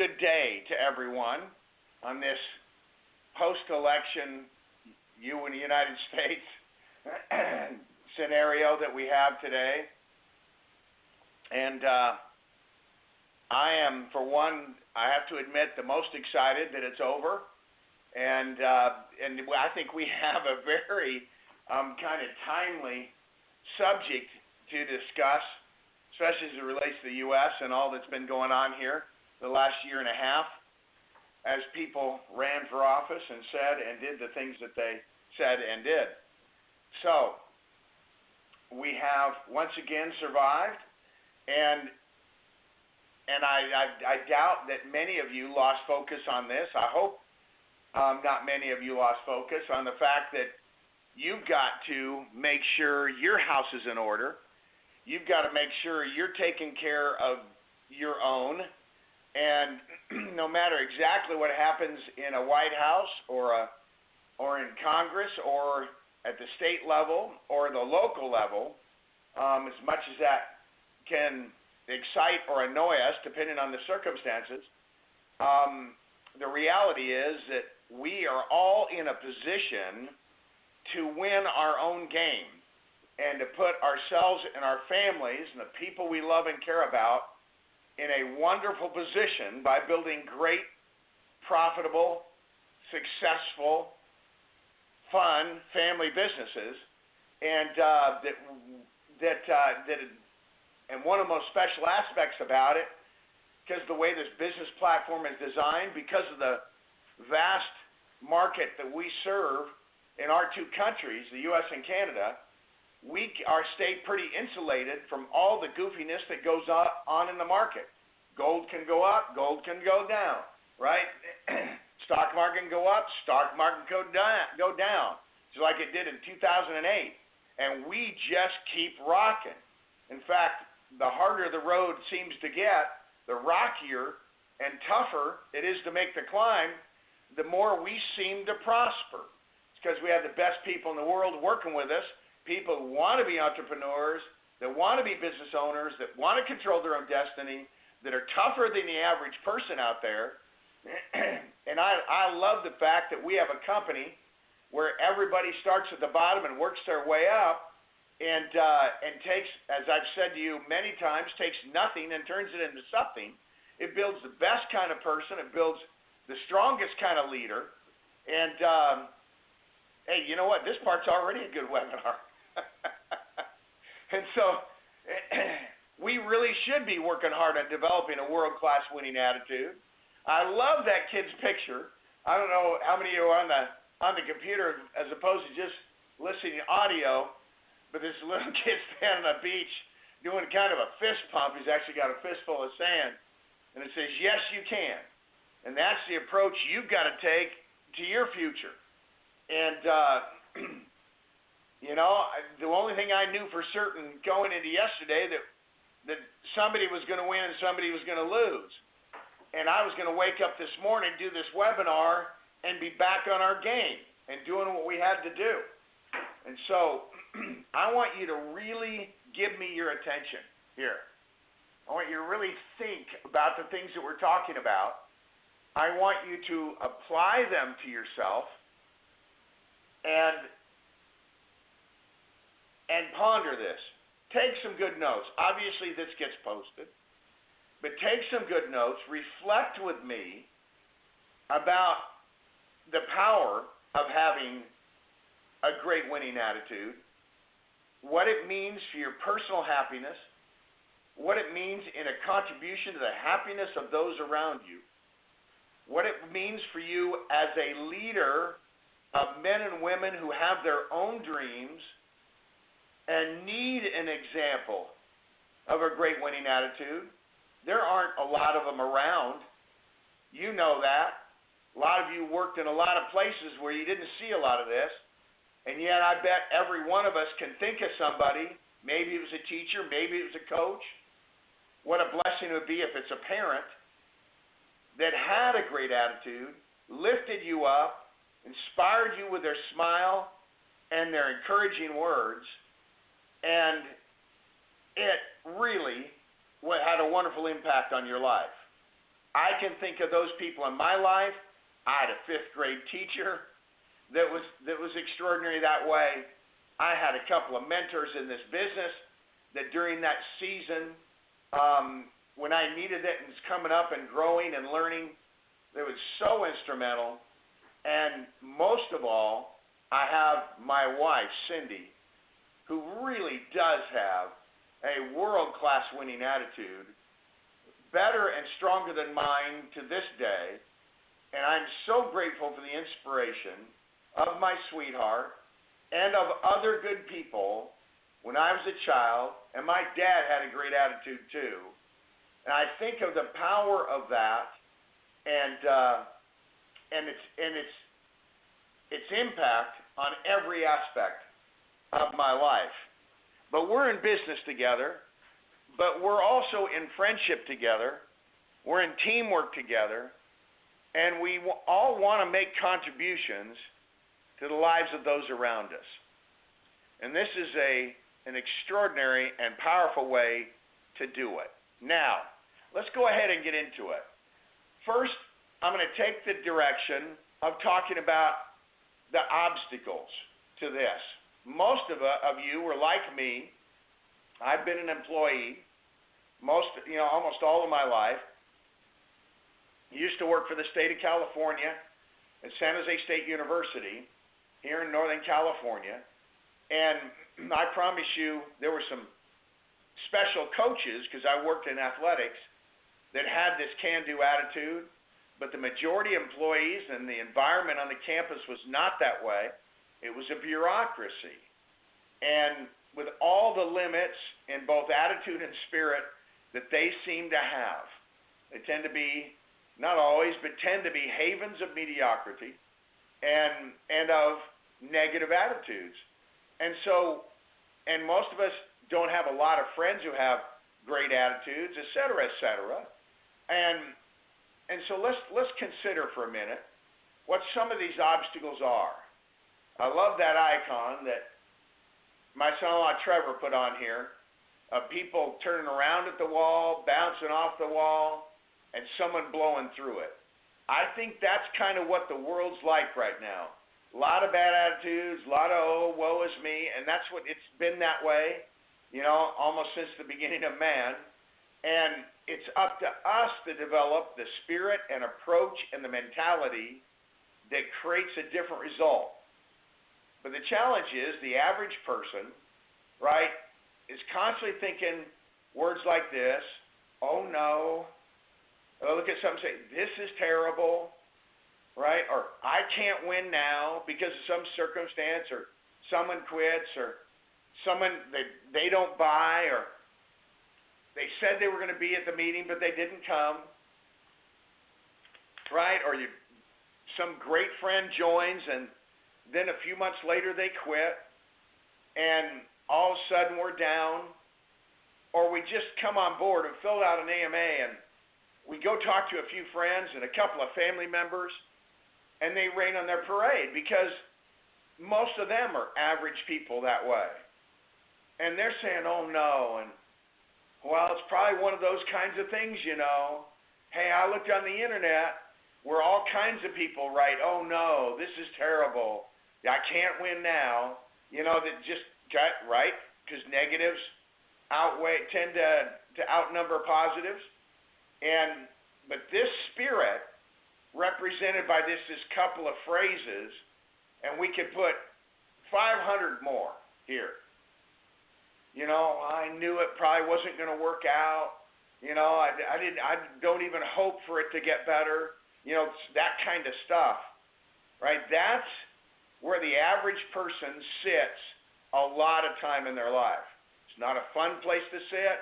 good day to everyone on this post-election you in the United States scenario that we have today. And I am, for one, I have to admit, the most excited that it's over. And I think we have a very kind of timely subject to discuss, especially as it relates to the U.S. and all that's been going on here the last year and a half, as people ran for office and said and did the things that they said and did. So we have once again survived, and I doubt that many of you lost focus on this. I hope not many of you lost focus on the fact that you've got to make sure your house is in order. You've got to make sure you're taking care of your own. And no matter exactly what happens in a White House or in Congress or at the state level or the local level, as much as that can excite or annoy us depending on the circumstances, the reality is that we are all in a position to win our own game and to put ourselves and our families and the people we love and care about in a wonderful position by building great, profitable, successful, fun family businesses. And and one of the most special aspects about it, because the way this business platform is designed, because of the vast market that we serve in our two countries, the U.S. and Canada, we are stayed pretty insulated from all the goofiness that goes on in the market. Gold can go up, gold can go down, right? Stock market can go up, stock market can go down, just like it did in 2008. And we just keep rocking. In fact, the harder the road seems to get, the rockier and tougher it is to make the climb, the more we seem to prosper. It's because we have the best people in the world working with us, people who want to be entrepreneurs, that want to be business owners, that want to control their own destiny, that are tougher than the average person out there. And I love the fact that we have a company where everybody starts at the bottom and works their way up, and takes, as I've said to you many times, takes nothing and turns it into something. It builds the best kind of person. It builds the strongest kind of leader. And hey, you know what? This part's already a good webinar. And so we really should be working hard on developing a world-class winning attitude. I love that kid's picture. I don't know how many of you are on the computer as opposed to just listening to audio, but this little kid standing on a beach doing kind of a fist pump. He's actually got a fistful of sand, and it says, "Yes, you can." And that's the approach you've got to take to your future. And you know, the only thing I knew for certain going into yesterday that somebody was going to win and somebody was going to lose. And I was going to wake up this morning, do this webinar, and be back on our game and doing what we had to do. And so I want you to really give me your attention here. I want you to really think about the things that we're talking about. I want you to apply them to yourself and ponder this. Take some good notes. Obviously, this gets posted. But take some good notes. Reflect with me about the power of having a great winning attitude, what it means for your personal happiness, what it means in a contribution to the happiness of those around you, what it means for you as a leader of men and women who have their own dreams and need an example of a great winning attitude. There aren't a lot of them around. You know that. A lot of you worked in a lot of places where you didn't see a lot of this. And yet I bet every one of us can think of somebody, maybe it was a teacher, maybe it was a coach. What a blessing it would be if it's a parent that had a great attitude, lifted you up, inspired you with their smile and their encouraging words, and it really had a wonderful impact on your life. I can think of those people in my life. I had a fifth grade teacher that was extraordinary that way. I had a couple of mentors in this business that during that season, when I needed it and was coming up and growing and learning, that was so instrumental. And most of all, I have my wife, Cindy, who really does have a world-class winning attitude, better and stronger than mine to this day. And I'm so grateful for the inspiration of my sweetheart and of other good people when I was a child. And my dad had a great attitude too. And I think of the power of that and its impact on every aspect of my life. But we're in business together, but we're also in friendship together. We're in teamwork together, and we all want to make contributions to the lives of those around us. And this is an extraordinary and powerful way to do it. Now, let's go ahead and get into it. First, I'm going to take the direction of talking about the obstacles to this. Most of you were like me. I've been an employee almost all of my life. Used to work for the state of California at San Jose State University here in Northern California. And I promise you there were some special coaches, because I worked in athletics, that had this can-do attitude, but the majority of employees and the environment on the campus was not that way. It was a bureaucracy. And with all the limits in both attitude and spirit that they seem to have, they tend to be, not always, but tend to be havens of mediocrity and of negative attitudes. And most of us don't have a lot of friends who have great attitudes, et cetera, et cetera. And so let's consider for a minute what some of these obstacles are. I love that icon that my son-in-law Trevor put on here of people turning around at the wall, bouncing off the wall, and someone blowing through it. I think that's kind of what the world's like right now. A lot of bad attitudes, a lot of, oh, woe is me, and that's what it's been that way, almost since the beginning of man. And it's up to us to develop the spirit and approach and the mentality that creates a different result. But the challenge is the average person, right, is constantly thinking words like this: oh no, or look at something and say, this is terrible, right? Or I can't win now because of some circumstance, or someone quits, or someone they don't buy, or they said they were going to be at the meeting but they didn't come, right? Or some great friend joins and then a few months later they quit, and all of a sudden we're down. Or we just come on board and filled out an AMA and we go talk to a few friends and a couple of family members, and they rain on their parade because most of them are average people that way. And they're saying, oh no, and well, it's probably one of those kinds of things, Hey, I looked on the internet where all kinds of people write, oh no, this is terrible. I can't win now. That just got right, because negatives tend to outnumber positives. But this spirit, represented by this couple of phrases, and we could put 500 more here. I knew it probably wasn't going to work out. I don't even hope for it to get better. That kind of stuff, right? That's where the average person sits a lot of time in their life. It's not a fun place to sit.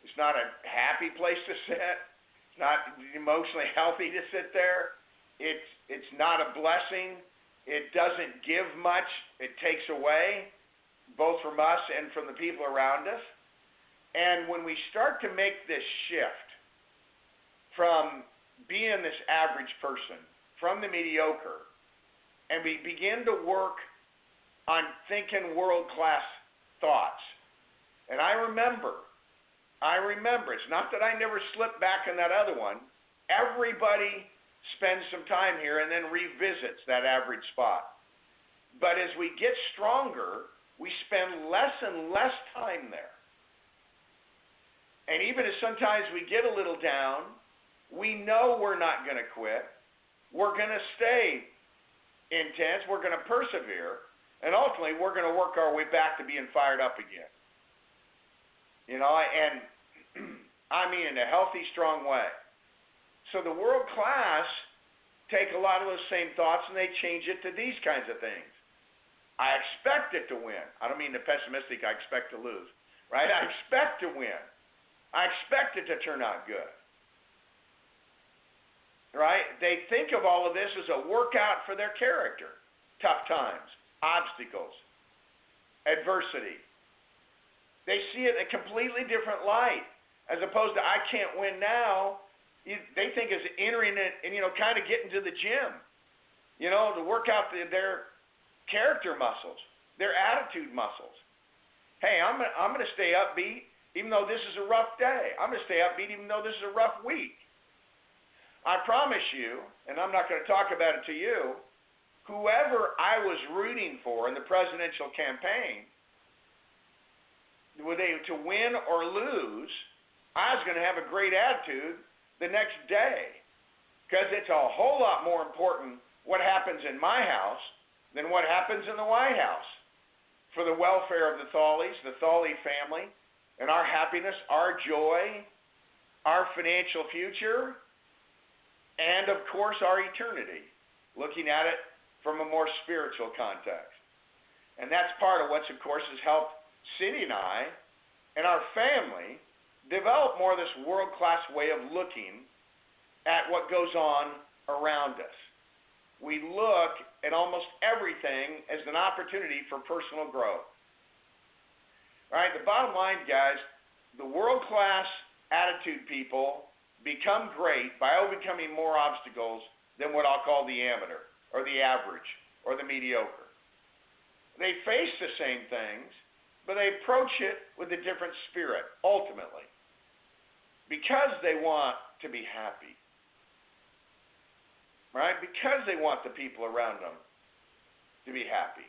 It's not a happy place to sit. It's not emotionally healthy to sit there. It's not a blessing. It doesn't give much. It takes away, both from us and from the people around us. And when we start to make this shift from being this average person, from the mediocre, and we begin to work on thinking world-class thoughts. And I remember, it's not that I never slipped back in that other one, Everybody spends some time here and then revisits that average spot. But as we get stronger, we spend less and less time there. And even if sometimes we get a little down, we know we're not going to quit. We're going to stay intense. We're going to persevere. And ultimately, we're going to work our way back to being fired up again. You know, and I mean in a healthy, strong way. So the world class take a lot of those same thoughts and they change it to these kinds of things. I expect it to win. I don't mean the pessimistic, I expect to lose. Right? I expect to win. I expect it to turn out good. Right? They think of all of this as a workout for their character. Tough times, obstacles, adversity. They see it in a completely different light, as opposed to I can't win now. They think it's entering it and, kind of getting to the gym, to work out their character muscles, their attitude muscles. Hey, I'm going to stay upbeat even though this is a rough day. I'm going to stay upbeat even though this is a rough week. I promise you, and I'm not going to talk about it to you, whoever I was rooting for in the presidential campaign, were they to win or lose, I was going to have a great attitude the next day, because it's a whole lot more important what happens in my house than what happens in the White House for the welfare of the Thawleys, the Thawley family, and our happiness, our joy, our financial future, and of course our eternity, looking at it from a more spiritual context. And that's part of what's, of course, has helped Cindy and I and our family develop more of this world-class way of looking at what goes on around us. We look at almost everything as an opportunity for personal growth. All right, the bottom line, guys, the world-class attitude people become great by overcoming more obstacles than what I'll call the amateur or the average or the mediocre. They face the same things, but they approach it with a different spirit, ultimately, because they want to be happy, right? Because they want the people around them to be happy,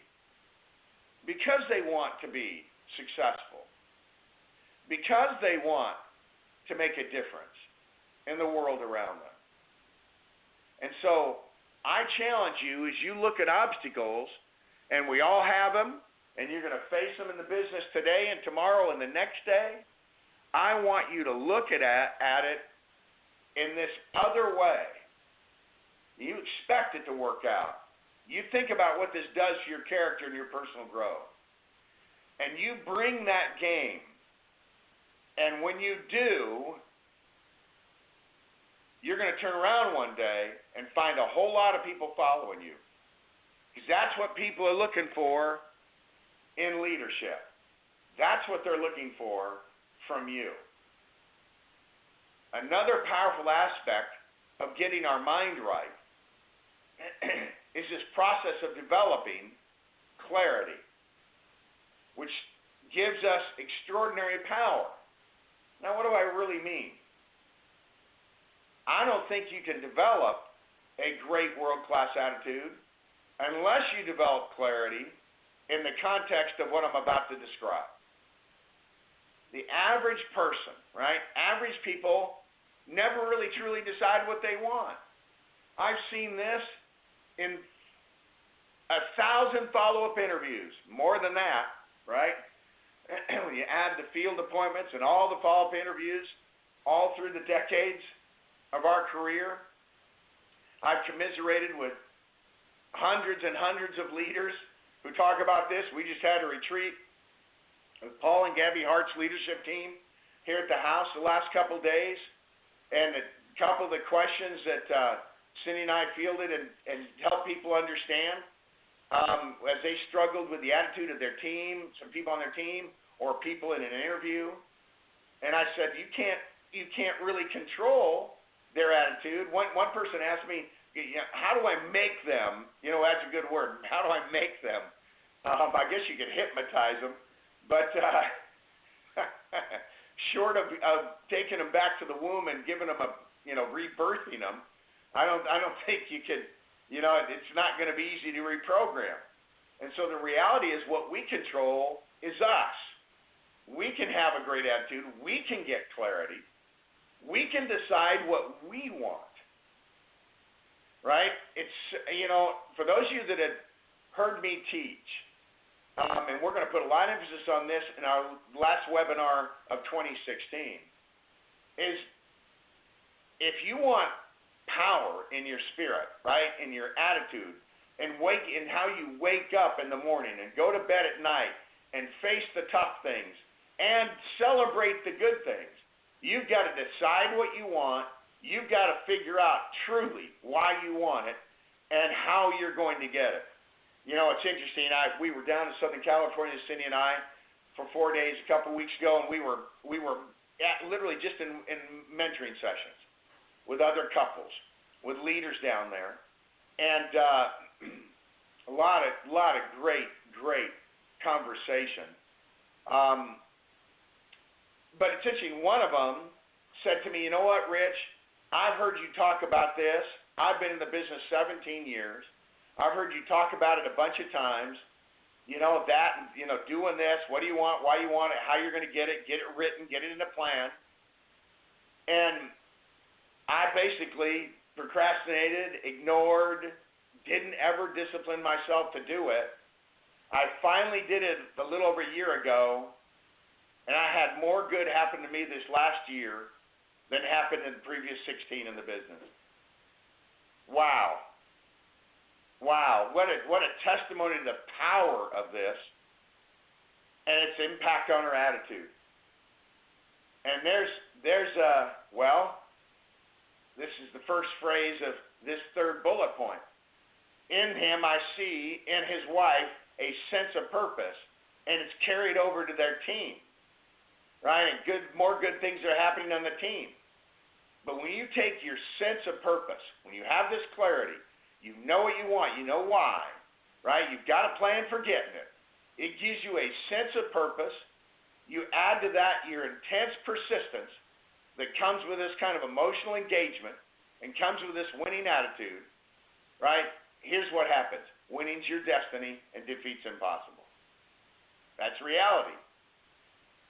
because they want to be successful, because they want to make a difference in the world around them. And so I challenge you, as you look at obstacles, and we all have them, and you're going to face them in the business today and tomorrow and the next day, I want you to look at it in this other way. You expect it to work out. You think about what this does to your character and your personal growth. And you bring that game. And when you do, you're going to turn around one day and find a whole lot of people following you. Because that's what people are looking for in leadership. That's what they're looking for from you. Another powerful aspect of getting our mind right is this process of developing clarity, which gives us extraordinary power. Now, what do I really mean? I don't think you can develop a great world-class attitude unless you develop clarity in the context of what I'm about to describe. The average person, right? Average people never really truly decide what they want. I've seen this in 1,000 follow-up interviews, more than that, right? When you add the field appointments and all the follow-up interviews all through the decades of our career, I've commiserated with hundreds and hundreds of leaders who talk about this. We just had a retreat with Paul and Gabby Hart's leadership team here at the house the last couple days, and a couple of the questions that Cindy and I fielded and helped people understand as they struggled with the attitude of their team, some people on their team, or people in an interview. And I said, you can't really control their attitude. One person asked me, how do I make them, that's a good word, how do I make them? I guess you could hypnotize them, but short of taking them back to the womb and giving them a rebirthing them, I don't think you could, it's not going to be easy to reprogram. And so the reality is what we control is us. We can have a great attitude. We can get clarity. We can decide what we want, right? It's, for those of you that have heard me teach, and we're going to put a lot of emphasis on this in our last webinar of 2016, is if you want power in your spirit, right, in your attitude, and how you wake up in the morning and go to bed at night and face the tough things and celebrate the good things, you've got to decide what you want. You've got to figure out truly why you want it and how you're going to get it. It's interesting. We were down in Southern California, Cindy and I, for 4 days a couple weeks ago, and we were literally just in mentoring sessions with other couples, with leaders down there, and a lot of great conversation. But it's interesting. One of them said to me, "You know what, Rich? I've heard you talk about this. I've been in the business 17 years. I've heard you talk about it a bunch of times. Doing this. What do you want? Why you want it? How you're going to get it written, get it in a plan." And I basically procrastinated, ignored, didn't ever discipline myself to do it. I finally did it a little over a year ago, and I had more good happen to me this last year than happened in the previous 16 in the business. Wow. What a testimony to the power of this and its impact on our attitude. And this is the first phrase of this third bullet point. In him I see, in his wife, a sense of purpose, and it's carried over to their team, right? And more good things are happening on the team. But when you take your sense of purpose, when you have this clarity, you know what you want, you know why, right? You've got a plan for getting it. It gives you a sense of purpose. You add to that your intense persistence that comes with this kind of emotional engagement and comes with this winning attitude, right? Here's what happens. Winning's your destiny and defeat's impossible. That's reality.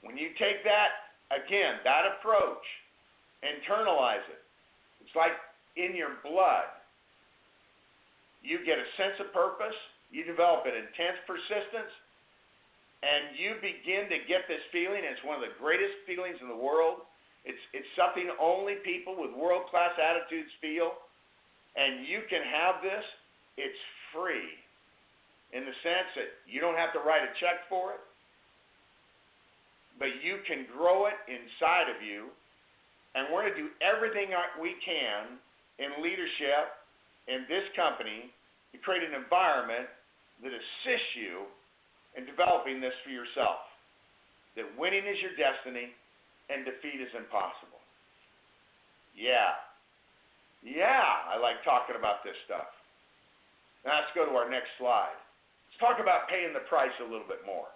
When you take that, again, that approach, internalize it. It's like in your blood. You get a sense of purpose, you develop an intense persistence, and you begin to get this feeling. It's one of the greatest feelings in the world. It's something only people with world-class attitudes feel, and you can have this. It's free in the sense that you don't have to write a check for it, but you can grow it inside of you, and we're going to do everything we can in leadership in this company to create an environment that assists you in developing this for yourself, that winning is your destiny and defeat is impossible. Yeah, I like talking about this stuff. Now let's go to our next slide. Let's talk about paying the price a little bit more.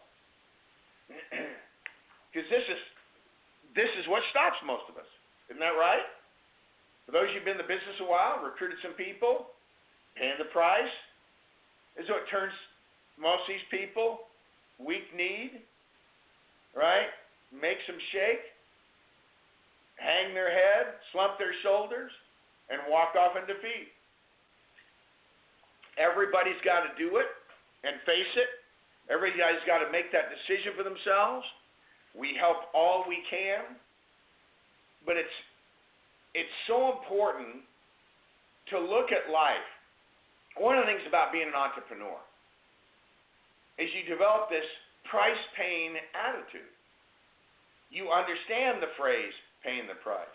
Because this is what stops most of us. Isn't that right? For those of you who've been in the business a while, recruited some people, paying the price is what turns most of these people weak-kneed, right? Makes them shake, hang their head, slump their shoulders, and walk off in defeat. Everybody's got to do it and face it. Everybody's got to make that decision for themselves. We help all we can, but it's so important to look at life. One of the things about being an entrepreneur is you develop this price-paying attitude. You understand the phrase, paying the price.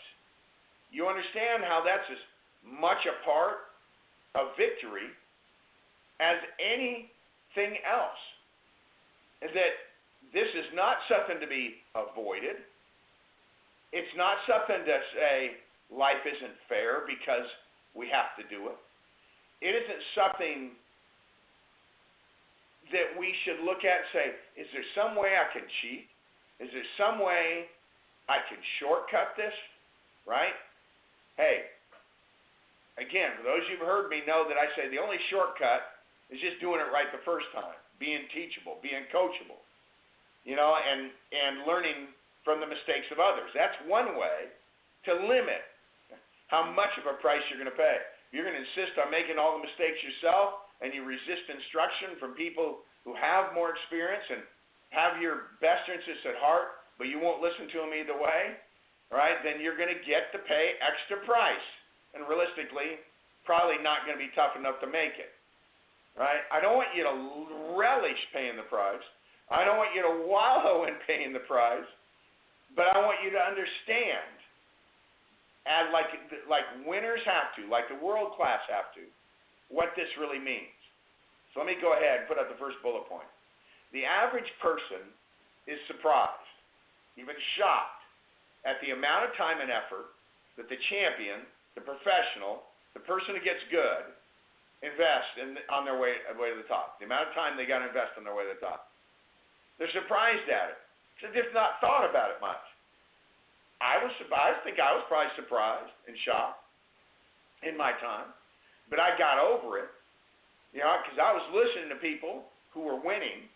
You understand how that's as much a part of victory as anything else. And that this is not something to be avoided. It's not something to say life isn't fair because we have to do it. It isn't something that we should look at and say, is there some way I can cheat? Is there some way I can shortcut this, right? Hey, again, for those of you who've heard me know that I say the only shortcut is just doing it right the first time, being teachable, being coachable, and learning from the mistakes of others. That's one way to limit how much of a price you're going to pay. If you're going to insist on making all the mistakes yourself and you resist instruction from people who have more experience and have your best interests at heart, but you won't listen to them either way, right, then you're going to get to pay extra price. And realistically, probably not going to be tough enough to make it, right? I don't want you to relish paying the price. I don't want you to wallow in paying the price, but I want you to understand, and like winners have to, like the world class have to, what this really means. So let me go ahead and put up the first bullet point. The average person is surprised, even shocked, at the amount of time and effort that the champion, the professional, the person who gets good, invest on their way to the top. The amount of time they got to invest on their way to the top. They're surprised at it. They've just not thought about it much. I think I was probably surprised and shocked in my time, but I got over it, because I was listening to people who were winning,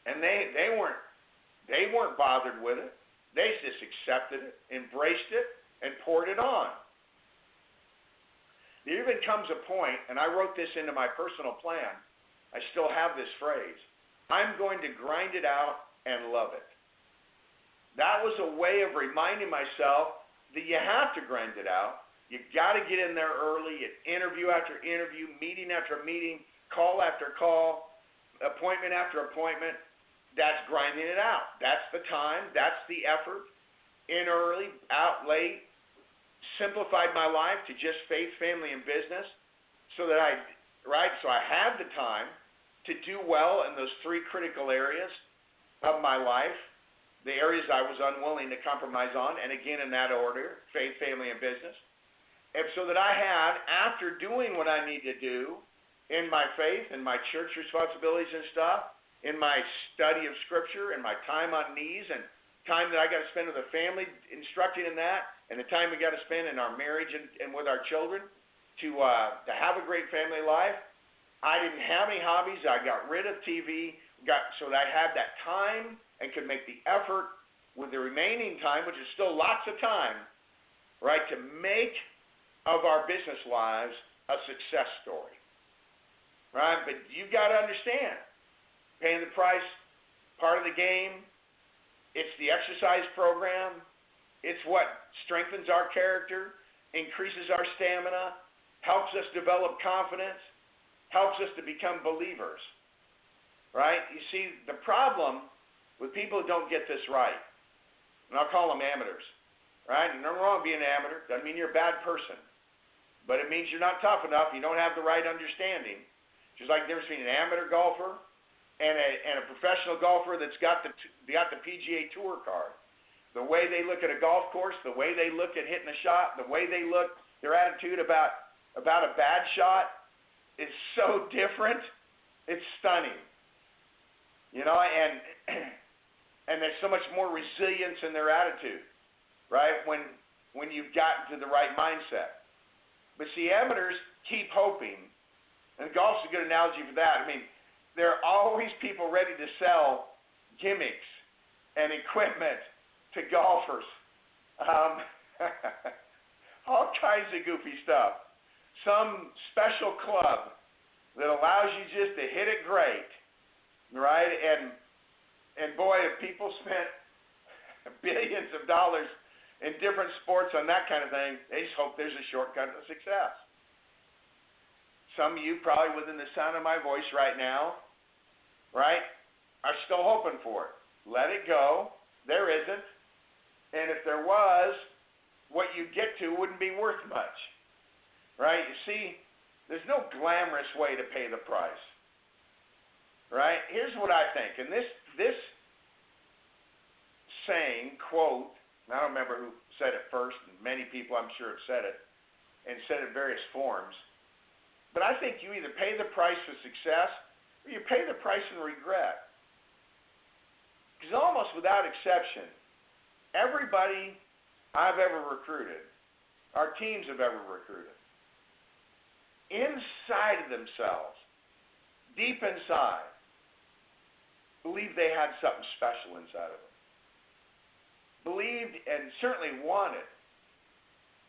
and they weren't bothered with it. They just accepted it, embraced it, and poured it on. There even comes a point, and I wrote this into my personal plan. I still have this phrase. I'm going to grind it out and love it. That was a way of reminding myself that you have to grind it out. You got to get in there early, at interview after interview, meeting after meeting, call after call, appointment after appointment. That's grinding it out. That's the time. That's the effort. In early, out late. Simplified my life to just faith, family, and business, so I had the time to do well in those three critical areas of my life, the areas I was unwilling to compromise on, and again in that order, faith, family, and business. And so that I had, after doing what I need to do in my faith, in my church responsibilities and stuff, in my study of Scripture, in my time on knees, and time that I got to spend with the family instructing in that, and the time we got to spend in our marriage and with our children to have a great family life. I didn't have any hobbies. I got rid of TV, so that I had that time and could make the effort with the remaining time, which is still lots of time, right, to make of our business lives a success story, right? But you've got to understand, paying the price, part of the game. It's the exercise program. It's what strengthens our character, increases our stamina, helps us develop confidence, helps us to become believers, right? You see, the problem with people who don't get this right, and I'll call them amateurs, right? And nothing wrong with being an amateur. Doesn't mean you're a bad person, but it means you're not tough enough. You don't have the right understanding. Just like the difference between an amateur golfer and a professional golfer that's got the PGA Tour card. The way they look at a golf course, the way they look at hitting a shot, the way they look, their attitude about a bad shot is so different. It's stunning. And there's so much more resilience in their attitude, right? When you've gotten to the right mindset. But see, amateurs keep hoping, and golf's a good analogy for that. I mean, there are always people ready to sell gimmicks and equipment to golfers. All kinds of goofy stuff. Some special club that allows you just to hit it great, right? And boy, if people spent billions of dollars in different sports on that kind of thing, they just hope there's a shortcut to success. Some of you probably within the sound of my voice right now, right, are still hoping for it. Let it go. There isn't. And if there was, what you get to wouldn't be worth much, right? You see, there's no glamorous way to pay the price, right? Here's what I think. And this saying, quote, I don't remember who said it first, and many people I'm sure have said it, and said it in various forms. But I think you either pay the price for success or you pay the price in regret. Because almost without exception, everybody I've ever recruited our teams have ever recruited, inside of themselves, deep inside, believed they had something special inside of them. Believed and certainly wanted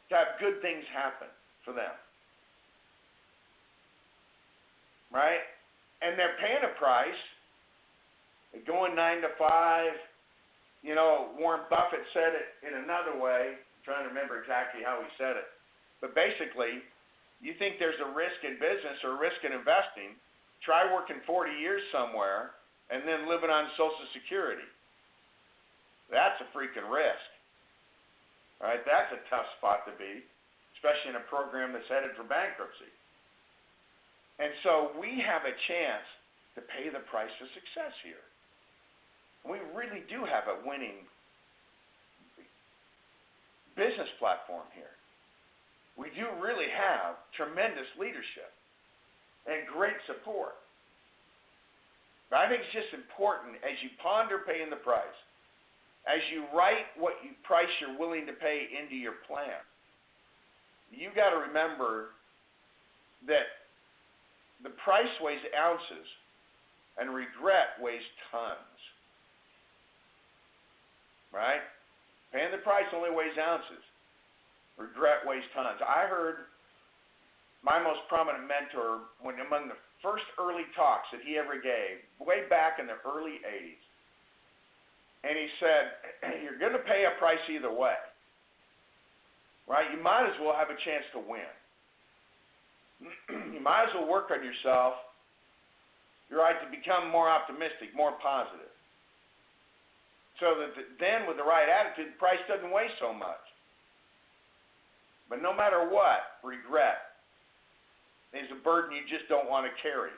to have good things happen for them. Right? And they're paying a price. They're going 9 to 5. You know, Warren Buffett said it in another way. I'm trying to remember exactly how he said it. But basically, you think there's a risk in business or a risk in investing, try working 40 years somewhere and then living on Social Security. That's a freaking risk. All right, that's a tough spot to be, especially in a program that's headed for bankruptcy. And so we have a chance to pay the price of success here. We really do have a winning business platform here. We do really have tremendous leadership and great support. But I think it's just important as you ponder paying the price, as you write what price you're willing to pay into your plan, you got to remember that the price weighs ounces and regret weighs tons. Right? Paying the price only weighs ounces. Regret weighs tons. I heard my most prominent mentor, when among the first early talks that he ever gave, way back in the early 80s, and he said, you're going to pay a price either way. Right? You might as well have a chance to win. You might as well work on yourself, you're right, to become more optimistic, more positive. So that then with the right attitude, the price doesn't weigh so much. But no matter what, regret is a burden you just don't want to carry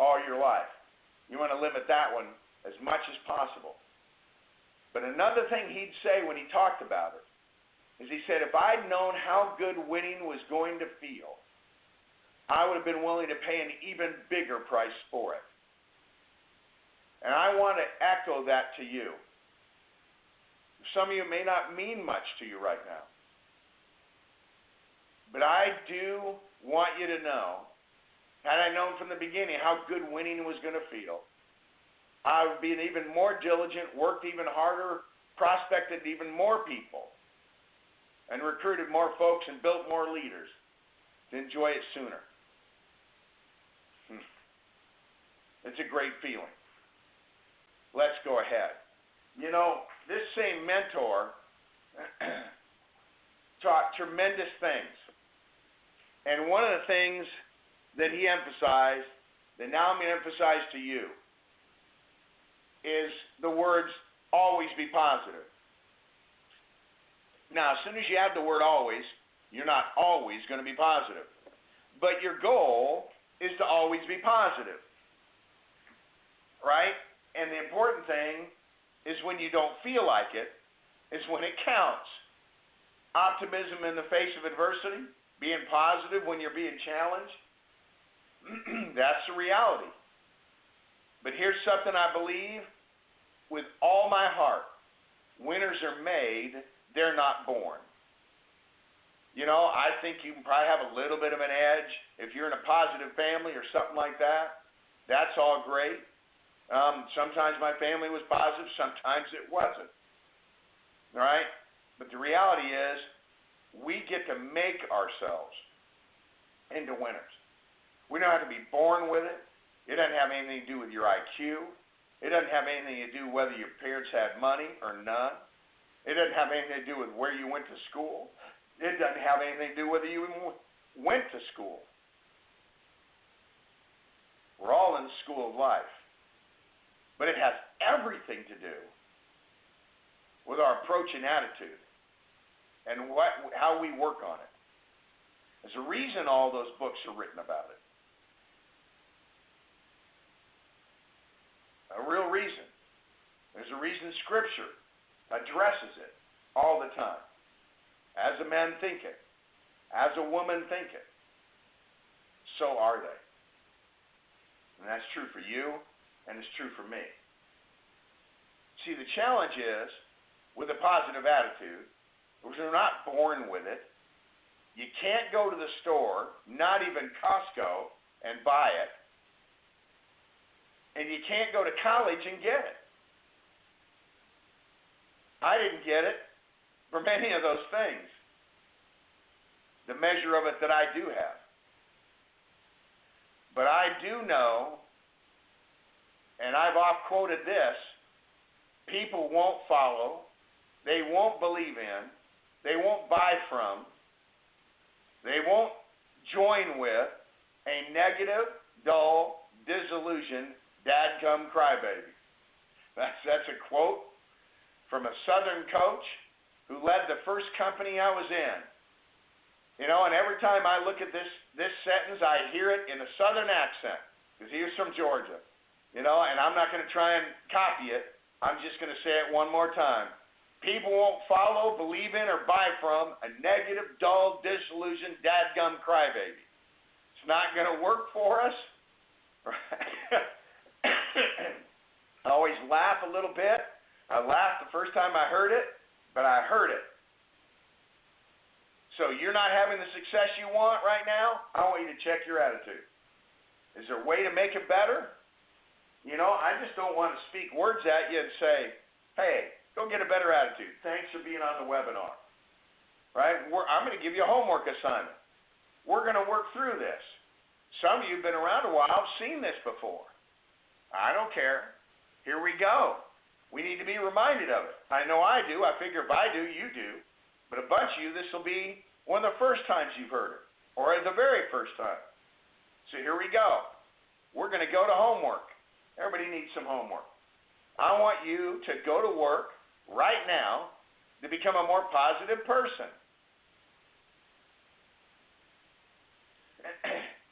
all your life. You want to limit that one as much as possible. But another thing he'd say when he talked about it is he said, if I'd known how good winning was going to feel, I would have been willing to pay an even bigger price for it. And I want to echo that to you. Some of you may not mean much to you right now. But I do want you to know, had I known from the beginning how good winning was going to feel, I would be even more diligent, worked even harder, prospected even more people, and recruited more folks and built more leaders to enjoy it sooner. It's a great feeling. Let's go ahead. You know, this same mentor taught tremendous things. And one of the things that he emphasized, that now I'm going to emphasize to you, is the words, always be positive. Now, as soon as you add the word always, you're not always going to be positive. But your goal is to always be positive. Right? And the important thing is when you don't feel like it, is when it counts. Optimism in the face of adversity, being positive when you're being challenged, that's the reality. But here's something I believe with all my heart. Winners are made, they're not born. You know, I think you can probably have a little bit of an edge. If you're in a positive family or something like that, that's all great. Sometimes my family was positive, sometimes it wasn't. All right? But the reality is, we get to make ourselves into winners. We don't have to be born with it. It doesn't have anything to do with your IQ. It doesn't have anything to do whether your parents had money or none. It doesn't have anything to do with where you went to school. It doesn't have anything to do with whether you even went to school. We're all in the school of life. But it has everything to do with our approach and attitude and how we work on it. There's a reason all those books are written about it. A real reason. There's a reason Scripture addresses it all the time. As a man thinketh, as a woman thinketh, so are they. And that's true for you, and it's true for me. See, the challenge is, with a positive attitude, we're not born with it. You can't go to the store, not even Costco, and buy it. And you can't go to college and get it. I didn't get it for many of those things. The measure of it that I do have. But I do know, and I've oft-quoted this, people won't follow, they won't believe in, they won't buy from, they won't join with a negative, dull, disillusioned, dadgum crybaby. That's a quote from a Southern coach who led the first company I was in. You know, and every time I look at this sentence, I hear it in a Southern accent, because he was from Georgia. You know, and I'm not going to try and copy it. I'm just going to say it one more time. People won't follow, believe in, or buy from a negative, dull, disillusioned, dadgum crybaby. It's not going to work for us. I always laugh a little bit. I laughed the first time I heard it, but I heard it. So you're not having the success you want right now? I want you to check your attitude. Is there a way to make it better? You know, I just don't want to speak words at you and say, hey, go get a better attitude. Thanks for being on the webinar. Right? I'm going to give you a homework assignment. We're going to work through this. Some of you have been around a while, have seen this before. I don't care. Here we go. We need to be reminded of it. I know I do. I figure if I do, you do. But a bunch of you, this will be one of the first times you've heard it, or the very first time. So here we go. We're going to go to homework. Everybody needs some homework. I want you to go to work right now to become a more positive person.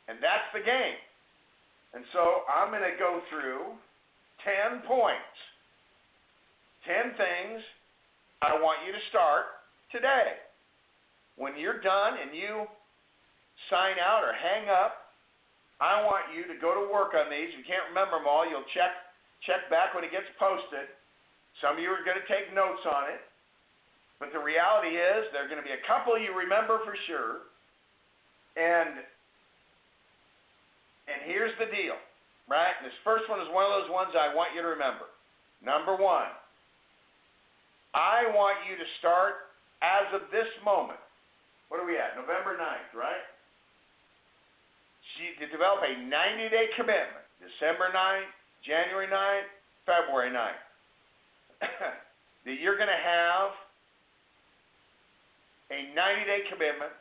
And that's the game. And so I'm going to go through 10 points. 10 things I want you to start today. When you're done and you sign out or hang up, I want you to go to work on these. If you can't remember them all, you'll check back when it gets posted. Some of you are going to take notes on it. But the reality is there are going to be a couple you remember for sure. And here's the deal, right? This first one is one of those ones I want you to remember. Number one, I want you to start as of this moment. What are we at? November 9th, right? To develop a 90-day commitment. December 9th, January 9th, February 9th. That you're going to have a 90-day commitment.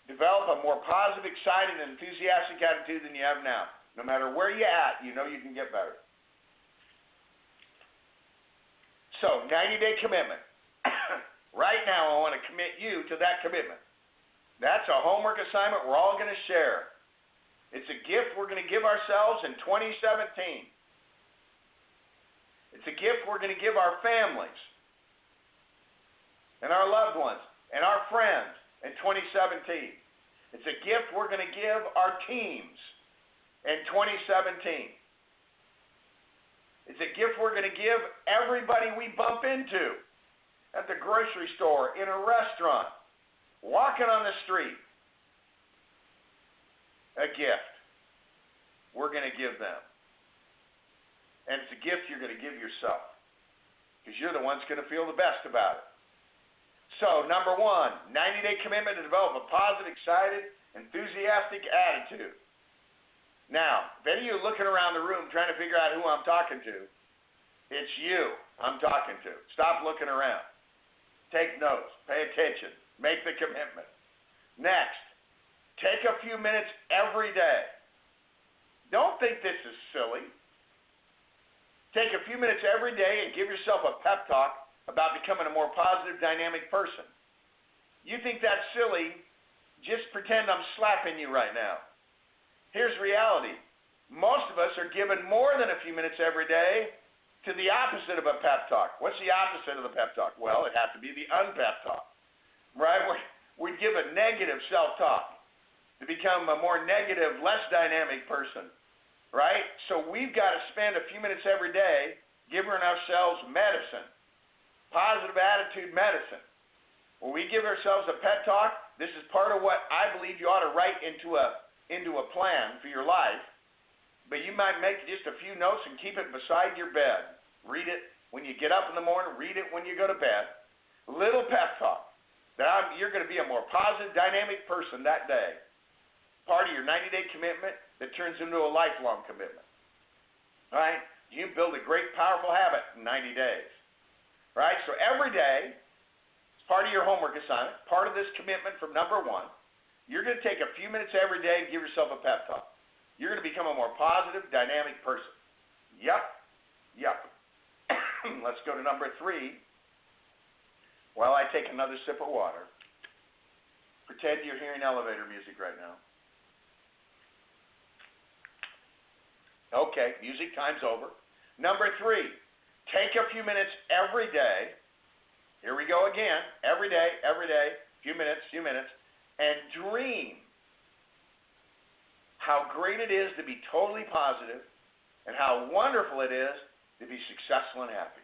Develop a more positive, excited, and enthusiastic attitude than you have now. No matter where you're at, you know you can get better. So, 90-day commitment. Right now, I want to commit you to that commitment. That's a homework assignment we're all going to share. It's a gift we're going to give ourselves in 2017. It's a gift we're going to give our families and our loved ones and our friends in 2017. It's a gift we're going to give our teams in 2017. It's a gift we're going to give everybody we bump into at the grocery store, in a restaurant, walking on the street. A gift we're going to give them. And it's a gift you're going to give yourself, because you're the one's going to feel the best about it. So, number one, 90-day commitment to develop a positive, excited, enthusiastic attitude. Now, if any of you are looking around the room trying to figure out who I'm talking to, it's you I'm talking to. Stop looking around. Take notes. Pay attention. Make the commitment. Next, take a few minutes every day. Don't think this is silly. Take a few minutes every day and give yourself a pep talk about becoming a more positive, dynamic person. You think that's silly? Just pretend I'm slapping you right now. Here's reality. Most of us are given more than a few minutes every day to the opposite of a pep talk. What's the opposite of the pep talk? Well, it has to be the unpep talk, right? We give a negative self-talk to become a more negative, less dynamic person, right? So we've got to spend a few minutes every day giving ourselves medicine, positive attitude medicine. When we give ourselves a pep talk, this is part of what I believe you ought to write into a plan for your life. But you might make just a few notes and keep it beside your bed. Read it when you get up in the morning. Read it when you go to bed. Little pep talk that you're going to be a more positive, dynamic person that day. Part of your 90-day commitment that turns into a lifelong commitment. All right? You build a great, powerful habit in 90 days. Right? So every day, it's part of your homework assignment, part of this commitment from number one, you're going to take a few minutes every day and give yourself a pep talk. You're going to become a more positive, dynamic person. Yep. Let's go to number 3. While I take another sip of water, pretend you're hearing elevator music right now. Okay, music time's over. Number 3, take a few minutes every day. Here we go again. Every day, few minutes, and dream how great it is to be totally positive and how wonderful it is to be successful and happy.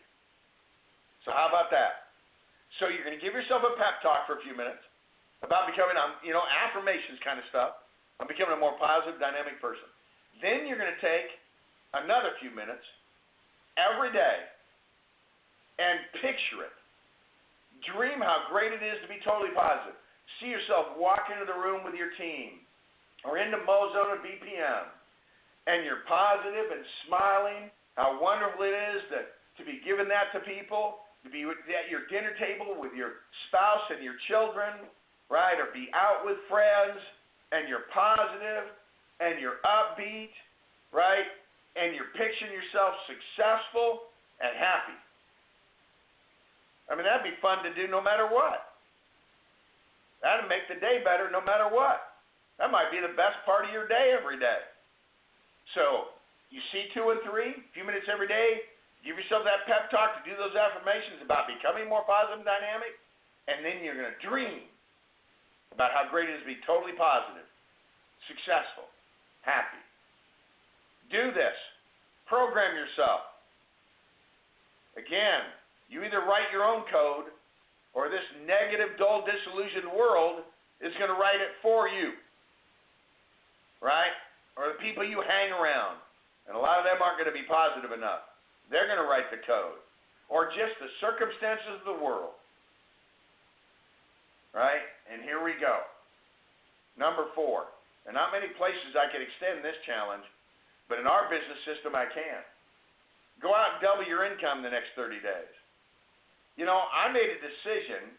So how about that? So you're going to give yourself a pep talk for a few minutes about becoming, affirmations kind of stuff. I'm becoming a more positive, dynamic person. Then you're going to take another few minutes every day and picture it. Dream how great it is to be totally positive. See yourself walk into the room with your team or into Mozone or BPM, and you're positive and smiling, how wonderful it is to be giving that to people, to be at your dinner table with your spouse and your children, right, or be out with friends, and you're positive, and you're upbeat, right, and you're picturing yourself successful and happy. I mean, that'd be fun to do no matter what. That'd make the day better no matter what. That might be the best part of your day every day. So, you see 2 and 3, a few minutes every day, give yourself that pep talk to do those affirmations about becoming more positive and dynamic, and then you're going to dream about how great it is to be totally positive, successful, happy. Do this. Program yourself. Again, you either write your own code or this negative, dull, disillusioned world is going to write it for you. Right? Or the people you hang around. And a lot of them aren't going to be positive enough. They're going to write the code. Or just the circumstances of the world. Right? And here we go. Number 4. There are not many places I could extend this challenge, but in our business system I can. Go out and double your income the next 30 days. You know, I made a decision,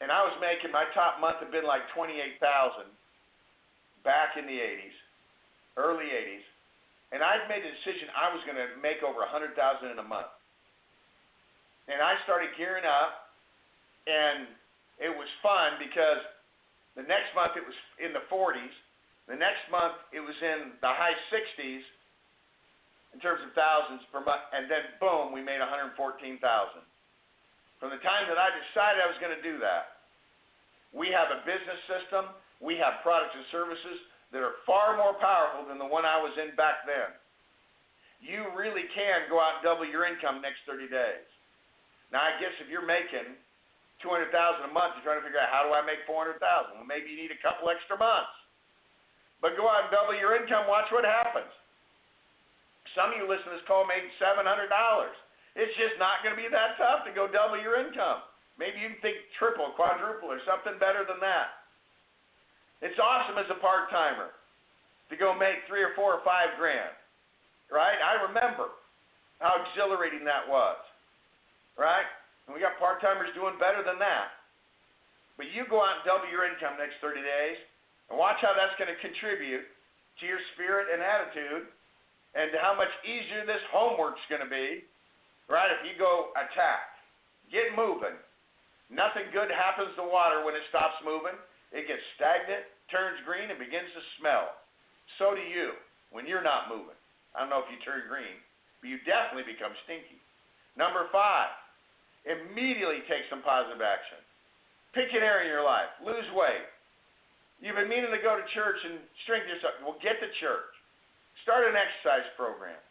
and I was making, my top month had been like $28,000 back in the 80s, early 80s, and I'd made a decision I was going to make over $100,000 in a month. And I started gearing up, and it was fun because the next month it was in the 40s, the next month it was in the high 60s in terms of thousands per month, and then boom, we made $114,000. From the time that I decided I was going to do that, we have a business system, we have products and services that are far more powerful than the one I was in back then. You really can go out and double your income next 30 days. Now, I guess if you're making $200,000 a month, you're trying to figure out, how do I make $400,000? Well, maybe you need a couple extra months. But go out and double your income, watch what happens. Some of you listening to this call made $700. It's just not going to be that tough to go double your income. Maybe you can think triple, quadruple, or something better than that. It's awesome as a part-timer to go make $3 or $4 or $5 grand, right? I remember how exhilarating that was, right? And we got part-timers doing better than that. But you go out and double your income next 30 days, and watch how that's going to contribute to your spirit and attitude and to how much easier this homework's going to be, right? If you go attack, get moving. Nothing good happens to water when it stops moving. It gets stagnant, turns green, and begins to smell. So do you when you're not moving. I don't know if you turn green, but you definitely become stinky. Number 5, immediately take some positive action. Pick an area in your life. Lose weight. You've been meaning to go to church and strengthen yourself. Well, get to church. Start an exercise program.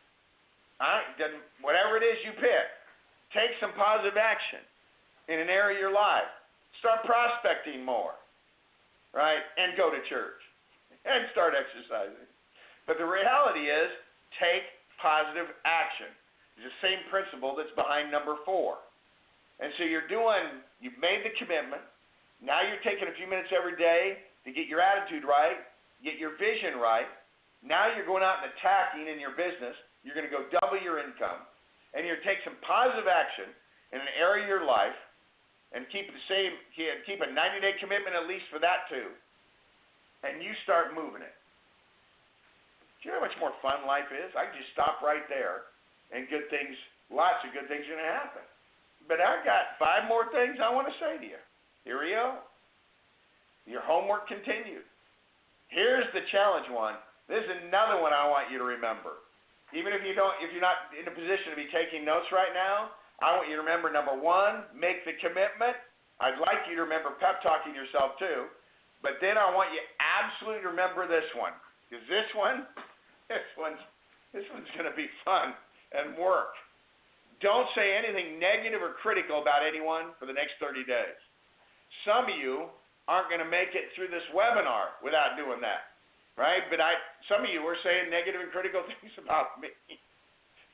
Whatever it is you pick, take some positive action in an area of your life. Start prospecting more. right? And go to church and start exercising. But the reality is, take positive action. It's the same principle that's behind number 4. And so you've made the commitment. Now you're taking a few minutes every day to get your attitude right, get your vision right. Now you're going out and attacking in your business. You're going to go double your income. And you're going to take some positive action in an area of your life and keep a 90-day commitment at least for that too. And you start moving it. Do you know how much more fun life is? I can just stop right there and lots of good things are going to happen. But I've got 5 more things I want to say to you. Here we go. Your homework continued. Here's the challenge one. This is another one I want you to remember. Even if you're not in a position to be taking notes right now, I want you to remember number 1, make the commitment. I'd like you to remember pep talking yourself too. But then I want you absolutely to remember this one. Because this one's going to be fun and work. Don't say anything negative or critical about anyone for the next 30 days. Some of you aren't going to make it through this webinar without doing that, right? But some of you were saying negative and critical things about me,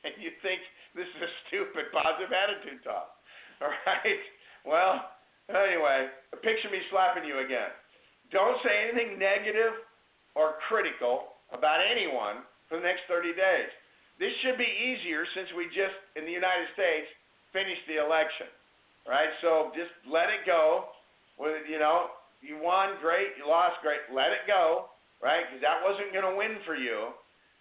and you think this is a stupid positive attitude talk, all right? Well, anyway, picture me slapping you again. Don't say anything negative or critical about anyone for the next 30 days. This should be easier since we just, in the United States, finished the election, right? So just let it go. You won, great. You lost, great. Let it go, right? Because that wasn't going to win for you.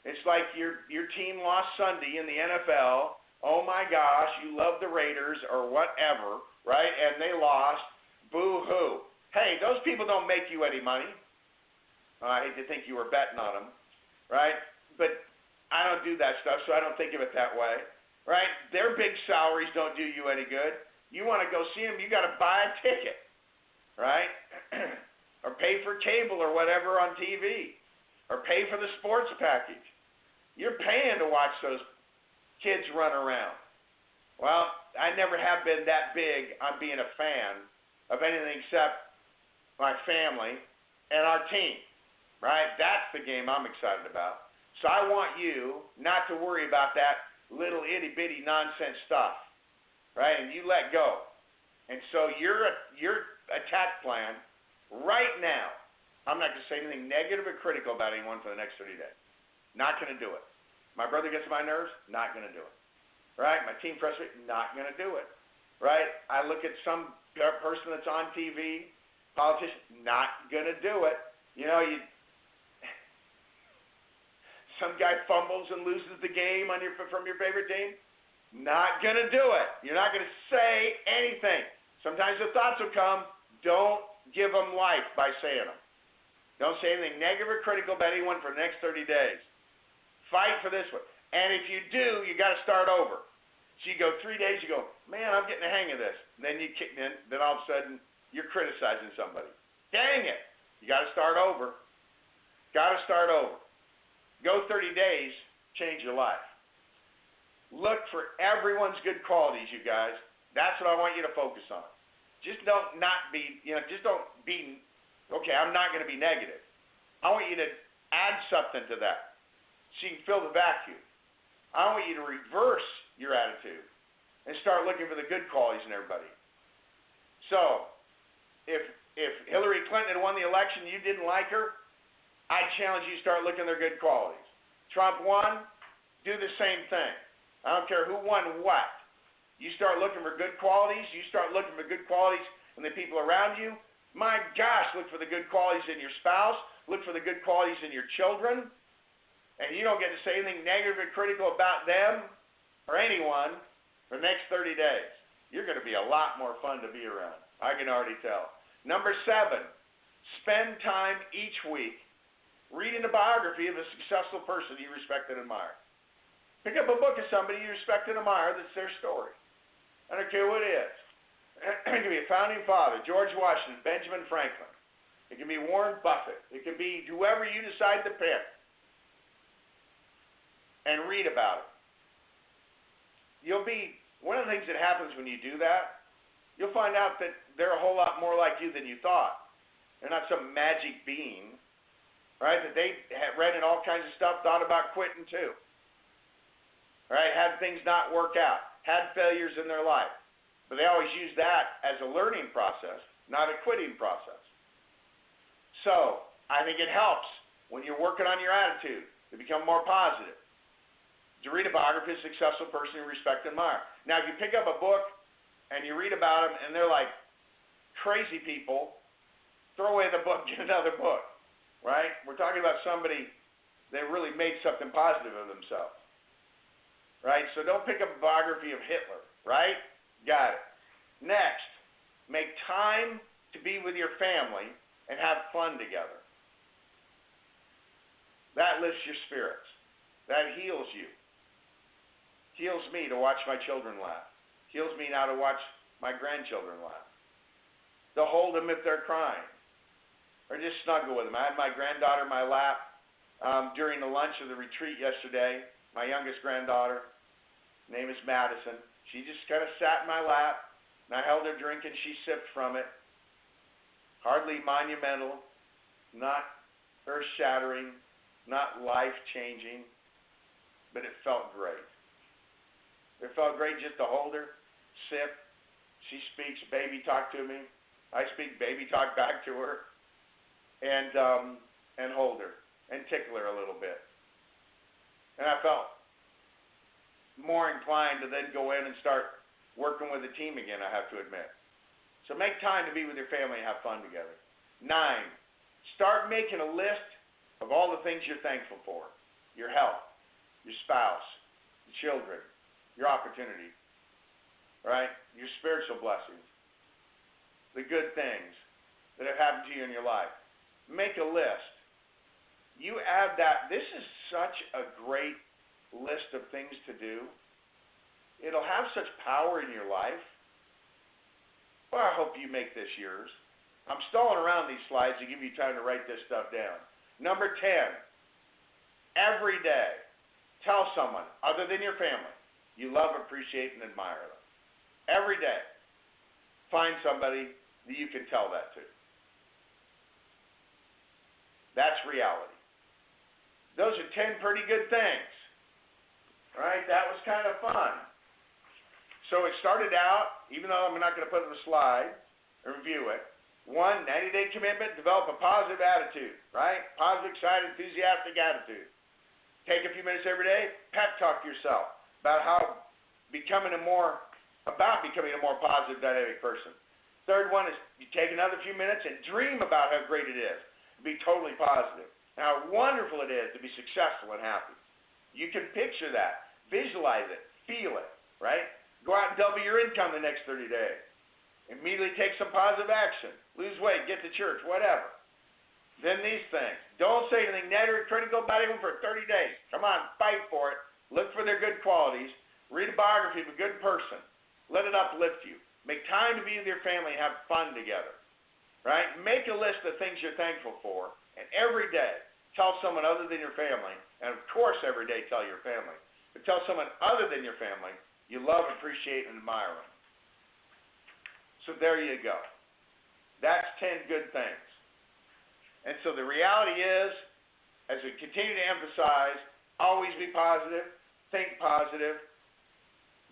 It's like your team lost Sunday in the NFL. Oh, my gosh, you love the Raiders or whatever, right? And they lost. Boo-hoo. Hey, those people don't make you any money. I hate to think you were betting on them, right? But I don't do that stuff, so I don't think of it that way, right? Their big salaries don't do you any good. You want to go see them, you got to buy a ticket, right? Or pay for cable or whatever on TV, or pay for the sports package. You're paying to watch those kids run around. Well, I never have been that big on being a fan of anything except my family and our team, right? That's the game I'm excited about. So I want you not to worry about that little itty-bitty nonsense stuff, right? And you let go. And so your attack plan right now, I'm not going to say anything negative or critical about anyone for the next 30 days. Not going to do it. My brother gets on my nerves, not going to do it. Right? My team frustrates, not going to do it. Right? I look at some person that's on TV, politician, not going to do it. Some guy fumbles and loses the game from your favorite team, not going to do it. You're not going to say anything. Sometimes the thoughts will come. Don't give them life by saying them. Don't say anything negative or critical about anyone for the next 30 days. Fight for this one. And if you do, you got to start over. So you go 3 days, you go, man, I'm getting the hang of this. And then then all of a sudden, you're criticizing somebody. Dang it. You got to start over. Got to start over. Go 30 days, change your life. Look for everyone's good qualities, you guys. That's what I want you to focus on. Just don't be, okay, I'm not going to be negative. I want you to add something to that so you can fill the vacuum. I want you to reverse your attitude and start looking for the good qualities in everybody. So, if Hillary Clinton had won the election and you didn't like her, I challenge you to start looking at their good qualities. Trump won, do the same thing. I don't care who won what. You start looking for good qualities. You start looking for good qualities in the people around you. My gosh, look for the good qualities in your spouse. Look for the good qualities in your children. And you don't get to say anything negative or critical about them or anyone for the next 30 days. You're going to be a lot more fun to be around. I can already tell. Number 7, spend time each week reading a biography of a successful person you respect and admire. Pick up a book of somebody you respect and admire that's their story. I don't care what it is. It can be a founding father, George Washington, Benjamin Franklin. It can be Warren Buffett. It can be whoever you decide to pick. And read about it. One of the things that happens when you do that, you'll find out that they're a whole lot more like you than you thought. They're not some magic being, right? That they had read in all kinds of stuff, thought about quitting too, right? Had things not work out, had failures in their life. But they always use that as a learning process, not a quitting process. So I think it helps when you're working on your attitude to become more positive, to read a biography of a successful person you respect and admire. Now, if you pick up a book and you read about them and they're like crazy people, throw away the book, get another book, right? We're talking about somebody that really made something positive of themselves, right? So don't pick up a biography of Hitler, right? Got it. Next, make time to be with your family and have fun together. That lifts your spirits. That heals you. Heals me to watch my children laugh. Heals me now to watch my grandchildren laugh. To hold them if they're crying. Or just snuggle with them. I had my granddaughter in my lap during the lunch of the retreat yesterday. My youngest granddaughter. Her name is Madison. She just kind of sat in my lap. And I held her drink and she sipped from it. Hardly monumental. Not earth-shattering. Not life-changing. But it felt great. It felt great just to hold her, sip. She speaks baby talk to me. I speak baby talk back to her. And hold her and tickle her a little bit. And I felt more inclined to then go in and start working with the team again, I have to admit. So make time to be with your family and have fun together. 9, start making a list of all the things you're thankful for. Your health, your spouse, your children, your opportunity, right? Your spiritual blessings, the good things that have happened to you in your life. Make a list. You add that. This is such a great list of things to do. It'll have such power in your life. Well, I hope you make this yours. I'm stalling around these slides to give you time to write this stuff down. Number 10, every day, tell someone other than your family you love, appreciate, and admire them. Every day, find somebody that you can tell that to. That's reality. Those are 10 pretty good things. Right? That was kind of fun. So it started out, even though I'm not going to put it on the slide and review it, 1, 90-day commitment, develop a positive attitude, right? Positive, excited, enthusiastic attitude. Take a few minutes every day, pep talk to yourself about becoming a more positive, dynamic person. Third one is you take another few minutes and dream about how great it is. Be totally positive. And how wonderful it is to be successful and happy. You can picture that. Visualize it. Feel it. Right? Go out and double your income the next 30 days. Immediately take some positive action. Lose weight. Get to church. Whatever. Then these things. Don't say anything negative or critical about anyone for 30 days. Come on. Fight for it. Look for their good qualities. Read a biography of a good person. Let it uplift you. Make time to be with your family and have fun together. Right? Make a list of things you're thankful for, and every day tell someone other than your family, and of course every day tell your family, but tell someone other than your family you love, appreciate, and admire them. So there you go. That's 10 good things. And so the reality is, as we continue to emphasize, always be positive, think positive.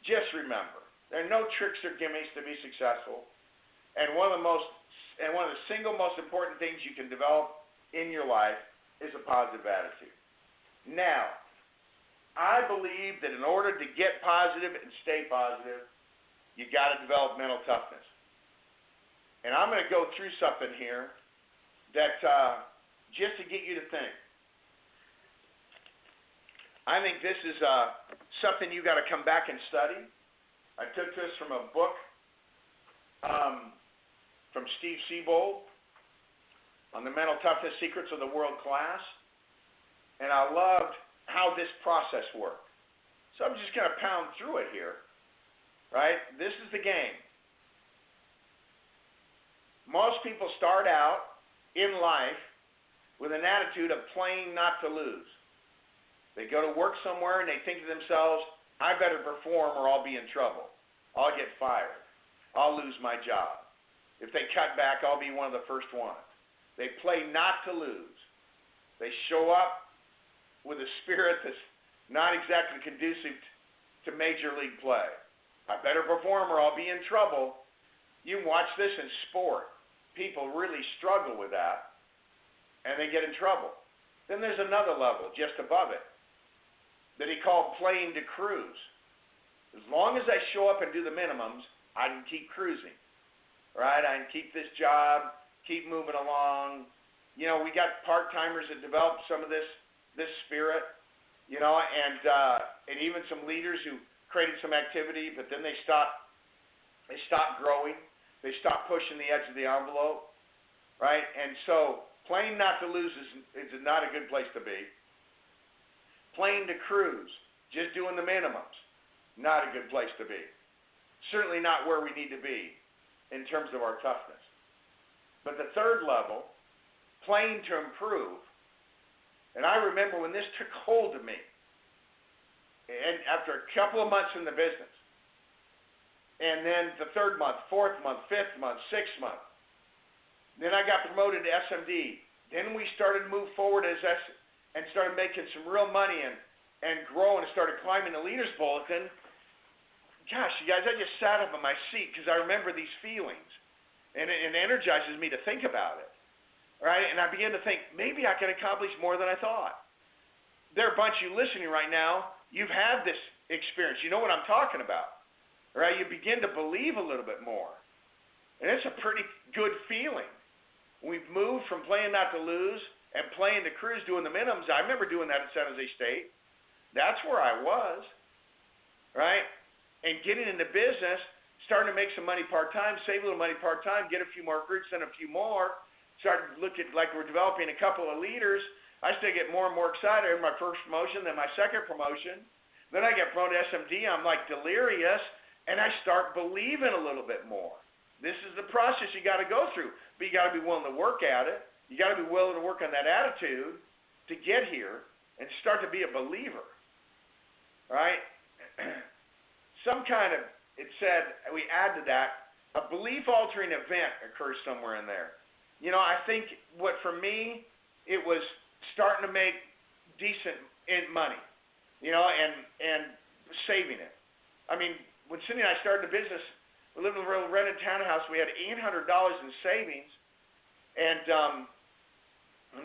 Just remember, there are no tricks or gimmicks to be successful. And one of the single most important things you can develop in your life is a positive attitude. Now, I believe that in order to get positive and stay positive, you got to develop mental toughness. And I'm going to go through something here that just to get you to think. I think this is something you got to come back and study. I took this from a book from Steve Siebold on the mental toughness secrets of the world class. And I loved how this process worked. So I'm just going to pound through it here. Right? This is the game. Most people start out in life with an attitude of playing not to lose. They go to work somewhere and they think to themselves, I better perform or I'll be in trouble. I'll get fired. I'll lose my job. If they cut back, I'll be one of the first ones. They play not to lose. They show up with a spirit that's not exactly conducive to major league play. I better perform or I'll be in trouble. You can watch this in sport. People really struggle with that, and they get in trouble. Then there's another level just above it that he called playing to cruise. As long as I show up and do the minimums, I can keep cruising, right? I can keep this job, keep moving along. You know, we got part-timers that develop some of this spirit, you know, and even some leaders who created some activity, but then they stopped growing. They stopped pushing the edge of the envelope, right? And so playing not to lose is not a good place to be. Playing to cruise, just doing the minimums, not a good place to be. Certainly not where we need to be in terms of our toughness. But the third level, playing to improve, and I remember when this took hold of me, and after a couple of months in the business, and then the third month, fourth month, fifth month, sixth month, then I got promoted to SMD. Then we started to move forward and started making some real money and growing and started climbing the Leaders Bulletin. Gosh, you guys, I just sat up in my seat because I remember these feelings, and it energizes me to think about it, right? And I began to think, maybe I can accomplish more than I thought. There are a bunch of you listening right now, you've had this experience. You know what I'm talking about, right? You begin to believe a little bit more, and it's a pretty good feeling. We've moved from playing not to lose and playing to cruise, doing the minimums. I remember doing that at San Jose State. That's where I was, right? And getting into business, starting to make some money part-time, save a little money part-time, get a few more recruits, then a few more, started to look at like we're developing a couple of leaders. I still get more and more excited. My first promotion, then my second promotion. Then I get promoted to SMD. I'm like delirious, and I start believing a little bit more. This is the process you got to go through, but you got to be willing to work at it. You got to be willing to work on that attitude to get here and start to be a believer, right? Some kind of, it said, we add to that, a belief-altering event occurs somewhere in there. You know, I think what for me, it was starting to make decent money, you know, and saving it. I mean, when Cindy and I started the business, we lived in a real rented townhouse. We had $800 in savings, and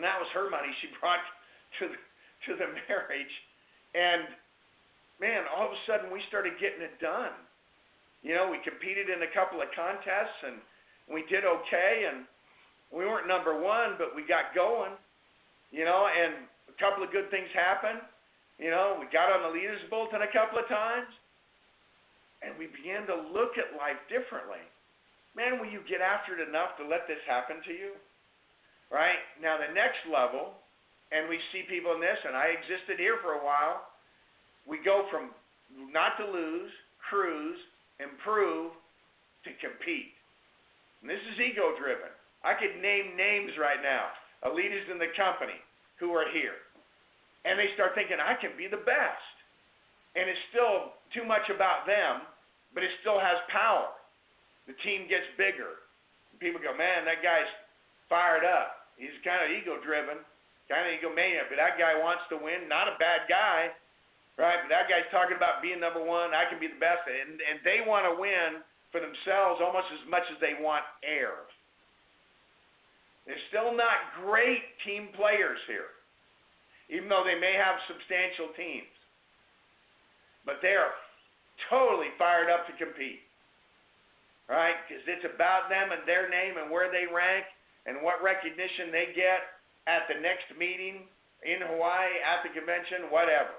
that was her money she brought to the marriage. And man, all of a sudden we started getting it done. You know, we competed in a couple of contests, and we did okay, and we weren't number one, but we got going. You know, and a couple of good things happened. You know, we got on the Leaders Bulletin a couple of times. And we began to look at life differently. Man, will you get after it enough to let this happen to you? Right? Now, the next level, and we see people in this, and I existed here for a while, we go from not to lose, cruise, improve, to compete. And this is ego-driven. I could name names right now of leaders in the company who are here. And they start thinking, I can be the best. And it's still too much about them, but it still has power. The team gets bigger. People go, man, that guy's fired up. He's kind of ego-driven, kind of egomaniac, but that guy wants to win. Not a bad guy, right? But that guy's talking about being number one. I can be the best. And they want to win for themselves almost as much as they want air. They're still not great team players here, even though they may have substantial teams. But they are totally fired up to compete, right? Because it's about them and their name and where they rank and what recognition they get at the next meeting in Hawaii, at the convention, whatever,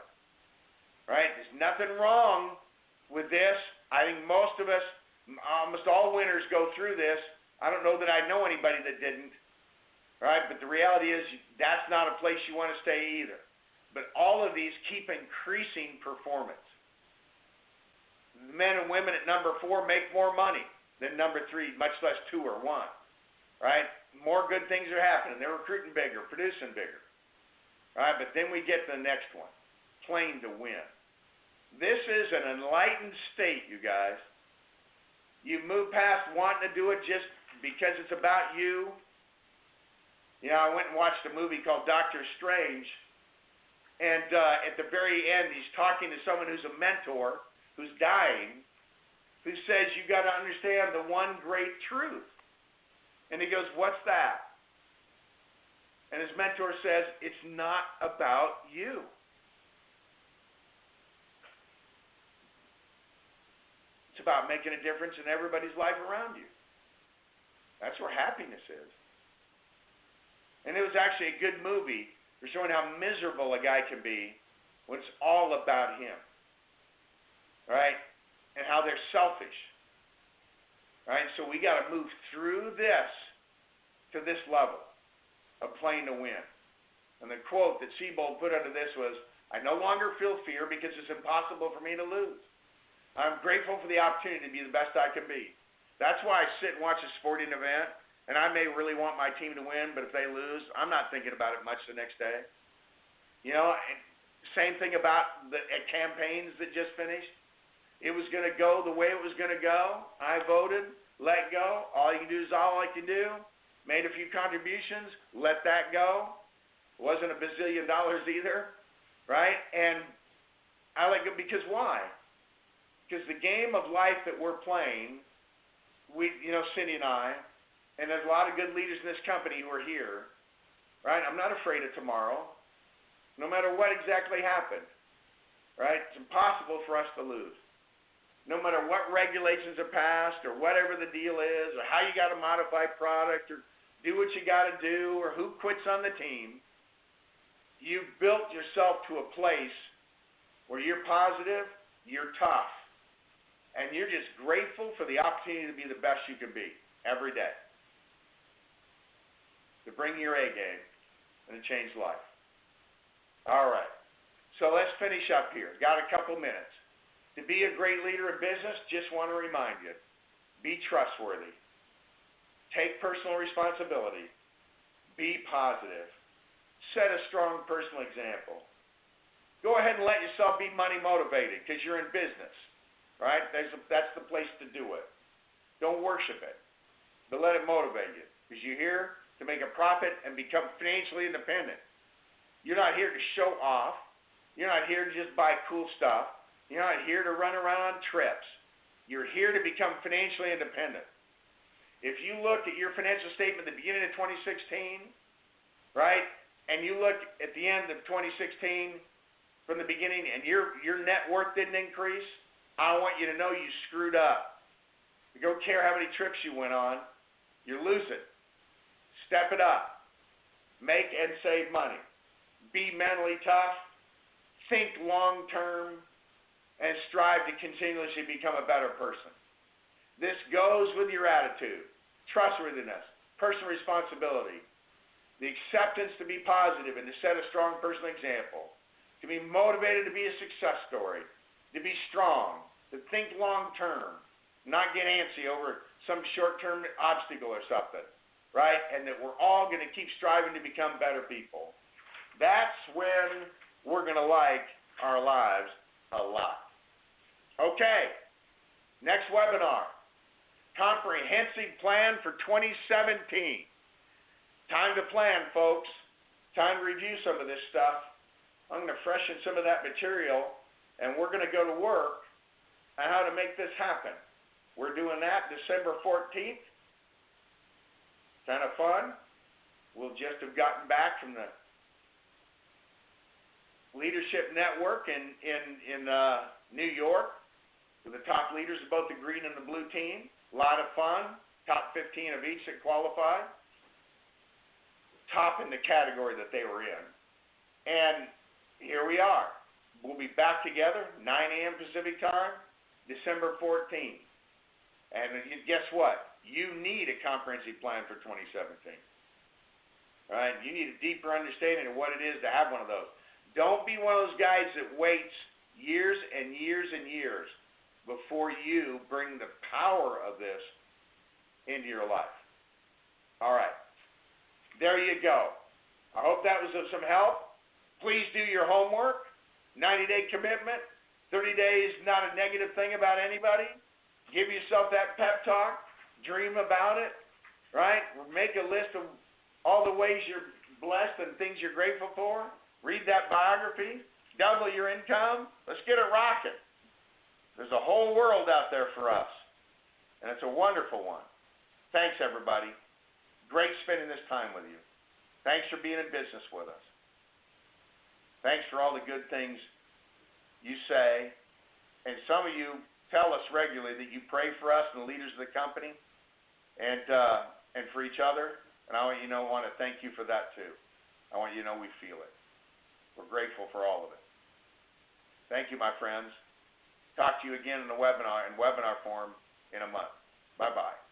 right? There's nothing wrong with this. I think most of us, almost all winners go through this. I don't know that I know anybody that didn't, right? But the reality is that's not a place you want to stay either. But all of these keep increasing performance. Men and women at number 4 make more money than number 3, much less 2 or 1, right? More good things are happening. They're recruiting bigger, producing bigger, right? But then we get to the next one, playing to win. This is an enlightened state, you guys. You move past wanting to do it just because it's about you. You know, I went and watched a movie called Doctor Strange, and at the very end, he's talking to someone who's a mentor, who's dying, who says, you've got to understand the one great truth. And he goes, what's that? And his mentor says, it's not about you. It's about making a difference in everybody's life around you. That's where happiness is. And it was actually a good movie for showing how miserable a guy can be when it's all about him. Right? And how they're selfish. Right? So we got to move through this to this level of playing to win. And the quote that Siebold put under this was, I no longer feel fear because it's impossible for me to lose. I'm grateful for the opportunity to be the best I can be. That's why I sit and watch a sporting event, and I may really want my team to win, but if they lose, I'm not thinking about it much the next day. You know, same thing about the campaigns that just finished. It was going to go the way it was going to go. I voted, let go. All you can do is all I can do. Made a few contributions, let that go. Wasn't $1 bazillion either, right? And I let go because why? Because the game of life that we're playing, Cindy and I, and there's a lot of good leaders in this company who are here, right? I'm not afraid of tomorrow, no matter what exactly happened, right? It's impossible for us to lose. No matter what regulations are passed or whatever the deal is or how you got to modify product or do what you got to do or who quits on the team, you've built yourself to a place where you're positive, you're tough, and you're just grateful for the opportunity to be the best you can be every day. To bring your A game and to change life. All right. So let's finish up here. Got a couple minutes. To be a great leader in business, just want to remind you, be trustworthy. Take personal responsibility. Be positive. Set a strong personal example. Go ahead and let yourself be money motivated because you're in business, right? That's the place to do it. Don't worship it, but let it motivate you because you're here to make a profit and become financially independent. You're not here to show off. You're not here to just buy cool stuff. You're not here to run around on trips. You're here to become financially independent. If you look at your financial statement at the beginning of 2016, right, and you look at the end of 2016 from the beginning and your net worth didn't increase, I want you to know you screwed up. You don't care how many trips you went on, you're losing. Step it up. Make and save money. Be mentally tough. Think long term. And strive to continuously become a better person. This goes with your attitude, trustworthiness, personal responsibility, the acceptance to be positive and to set a strong personal example, to be motivated to be a success story, to be strong, to think long term, not get antsy over some short-term obstacle or something, right? And that we're all going to keep striving to become better people. That's when we're going to like our lives a lot. Okay, next webinar, comprehensive plan for 2017. Time to plan, folks. Time to review some of this stuff. I'm going to freshen some of that material, and we're going to go to work on how to make this happen. We're doing that December 14th. Kind of fun. We'll just have gotten back from the Leadership Network in New York. With the top leaders of both the green and the blue team. A lot of fun. Top 15 of each that qualified. Top in the category that they were in. And here we are. We'll be back together, 9 a.m. Pacific time, December 14th. And guess what? You need a comprehensive plan for 2017. All right? You need a deeper understanding of what it is to have one of those. Don't be one of those guys that waits years and years and years before you bring the power of this into your life. All right. There you go. I hope that was of some help. Please do your homework. 90-day commitment. 30 days, not a negative thing about anybody. Give yourself that pep talk. Dream about it. Right? Make a list of all the ways you're blessed and things you're grateful for. Read that biography. Double your income. Let's get it rocking. There's a whole world out there for us, and it's a wonderful one. Thanks, everybody. Great spending this time with you. Thanks for being in business with us. Thanks for all the good things you say. And some of you tell us regularly that you pray for us and the leaders of the company and for each other. And I want you to want to thank you for that too. I want you to know we feel it. We're grateful for all of it. Thank you, my friends. Talk to you again in the webinar form in a month. Bye-bye.